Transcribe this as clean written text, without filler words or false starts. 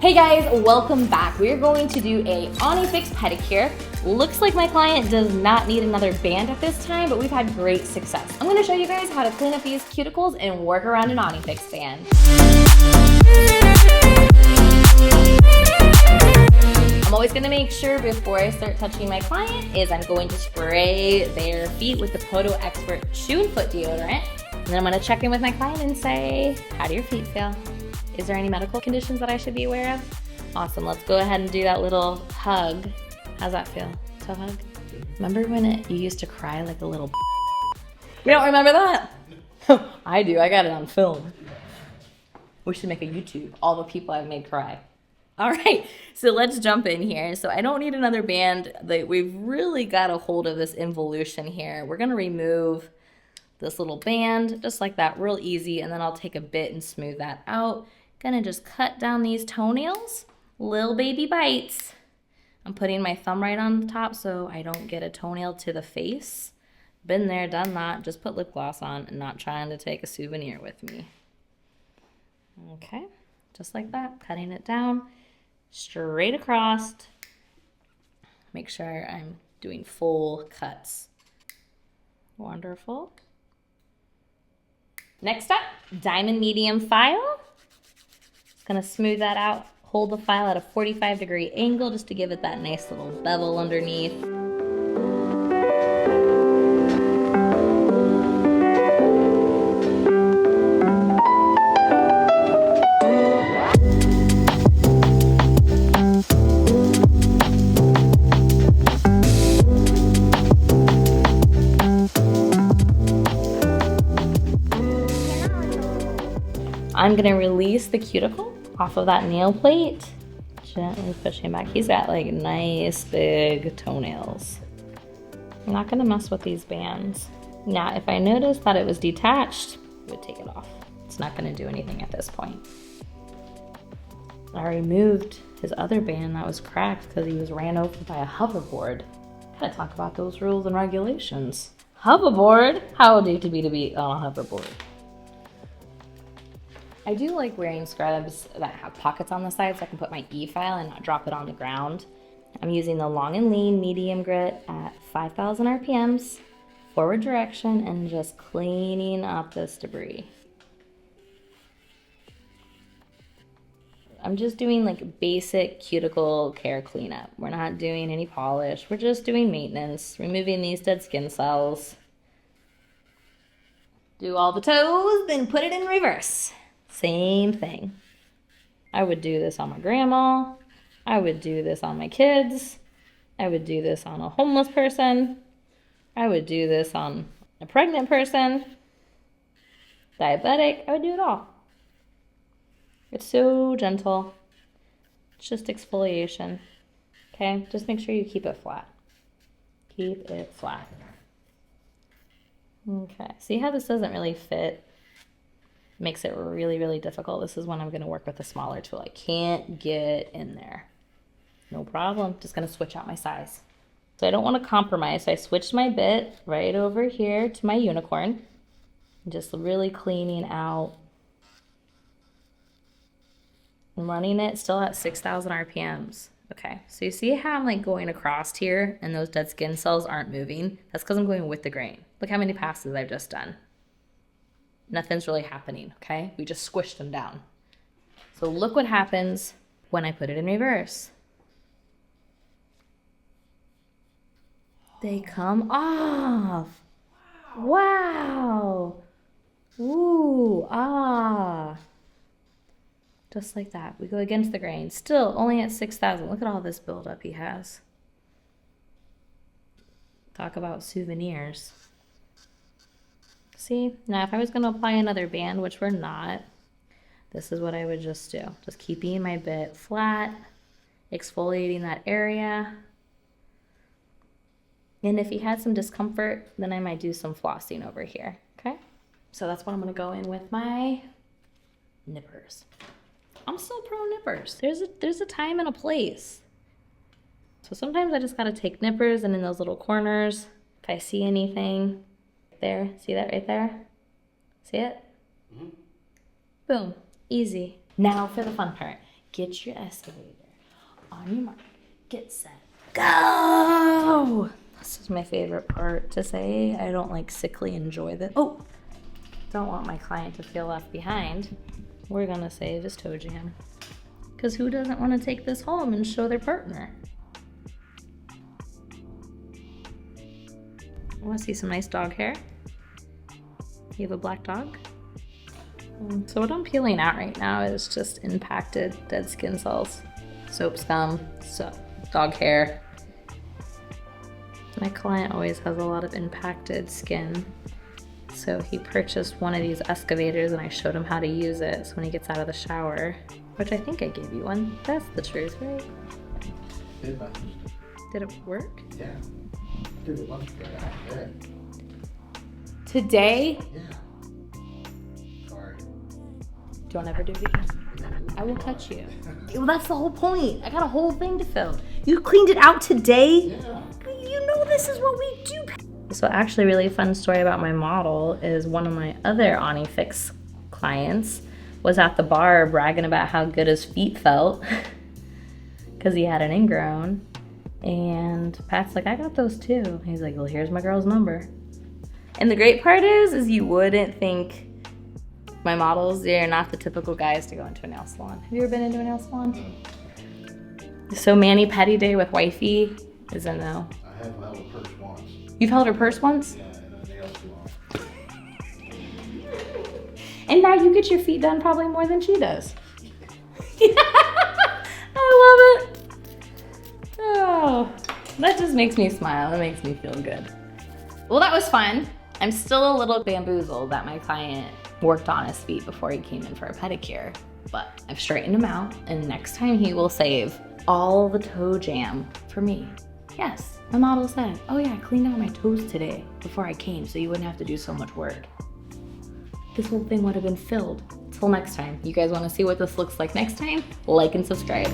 Hey guys, welcome back. We're going to do a Onyfix pedicure. Looks like my client does not need another band at this time, but we've had great success. I'm going to show you guys how to clean up these cuticles and work around an Onyfix band. I'm always going to make sure before I start touching my client is I'm going to spray their feet with the Podoexpert shoe and foot deodorant. And then I'm going to check in with my client and say, how do your feet feel? Is there any medical conditions that I should be aware of? Awesome, let's go ahead and do that little hug. How's that feel? Toe hug? Remember when you used to cry like a little You don't remember that? I do, I got it on film. We should make a YouTube, all the people I've made cry. All right, so let's jump in here. So I don't need another band. We've really got a hold of this involution here. We're gonna remove this little band, just like that, real easy, and then I'll take a bit and smooth that out. Gonna just cut down these toenails, little baby bites. I'm putting my thumb right on the top so I don't get a toenail to the face. Been there, done that, just put lip gloss on and not trying to take a souvenir with me. Okay, just like that, cutting it down, straight across. Make sure I'm doing full cuts. Wonderful. Next up, diamond medium file. Just gonna smooth that out. Hold the file at a 45-degree angle just to give it that nice little bevel underneath. I'm gonna release the cuticle off of that nail plate, gently pushing back. He's got like nice big toenails. I'm not gonna mess with these bands. Now, if I noticed that it was detached, I would take it off. It's not gonna do anything at this point. I removed his other band that was cracked because he was ran over by a hoverboard. Gotta talk about those rules and regulations. Hoverboard? How old do you have to be on a hoverboard? I do like wearing scrubs that have pockets on the side so I can put my efile and not drop it on the ground. I'm using the long and lean medium grit at 5,000 RPMs, forward direction, and just cleaning up this debris. I'm just doing like basic cuticle care cleanup. We're not doing any polish. We're just doing maintenance, removing these dead skin cells. Do all the toes, then put it in reverse. Same thing. I would do this on my grandma. I would do this on my kids. I would do this on a homeless person. I would do this on a pregnant person. Diabetic. I would do it all. It's so gentle. It's just exfoliation. Okay? Just make sure you keep it flat. Keep it flat. Okay. See how this doesn't really fit? Makes it really, really difficult. This is when I'm going to work with a smaller tool. I can't get in there. No problem. Just going to switch out my size. So I don't want to compromise. So I switched my bit right over here to my unicorn. Just really cleaning out. I'm running it still at 6,000 RPMs. Okay, so you see how I'm like going across here and those dead skin cells aren't moving? That's because I'm going with the grain. Look how many passes I've just done. Nothing's really happening, okay? We just squished them down. So look what happens when I put it in reverse. They come off. Wow. Ooh, ah. Just like that. We go against the grain. Still only at 6,000. Look at all this buildup he has. Talk about souvenirs. See, now if I was going to apply another band, which we're not, this is what I would just do. Just keeping my bit flat, exfoliating that area. And if he had some discomfort, then I might do some flossing over here, okay? So that's what I'm going to go in with my nippers. I'm still pro nippers. There's a time and a place. So sometimes I just got to take nippers, and in those little corners, if I see anything, there, see that right there? See it? Mm-hmm. Boom, easy. Now for the fun part. get your excavator. On your mark, get set, go! This is my favorite part to say. I don't like sickly enjoy this. Oh, don't want my client to feel left behind. We're gonna save his toe jam. Because who doesn't want to take this home and show their partner? I want to see some nice dog hair. You have a black dog? So what I'm peeling out right now is just impacted dead skin cells. Soap scum, dog hair. My client always has a lot of impacted skin. So he purchased one of these excavators and I showed him how to use it. So when he gets out of the shower, which I think I gave you one. That's the truth, right? Did it work? Yeah. Did it once, yeah. Today? Yeah. Sorry. Don't ever do it again. I will cut you. Well, that's the whole point. I got a whole thing to fill. You cleaned it out today? Yeah. You know this is what we do. So actually, a really fun story about my model is one of my other Onyfix clients was at the bar bragging about how good his feet felt because he had an ingrown. And Pat's like, I got those too. He's like, well, here's my girl's number. And the great part is you wouldn't think my models, they're not the typical guys to go into a nail salon. Have you ever been into a nail salon? So mani-pedi day with wifey is a no. I have held a purse once. You've held her purse once? Yeah, and a nail salon. And now you get your feet done probably more than she does. I love it. Oh, that just makes me smile. It makes me feel good. Well, that was fun. I'm still a little bamboozled that my client worked on his feet before he came in for a pedicure, but I've straightened him out, and next time he will save all the toe jam for me. Yes, my model said, oh yeah, I cleaned out my toes today before I came so you wouldn't have to do so much work. This whole thing would have been filled. Till next time. You guys want to see what this looks like next time? Like and subscribe.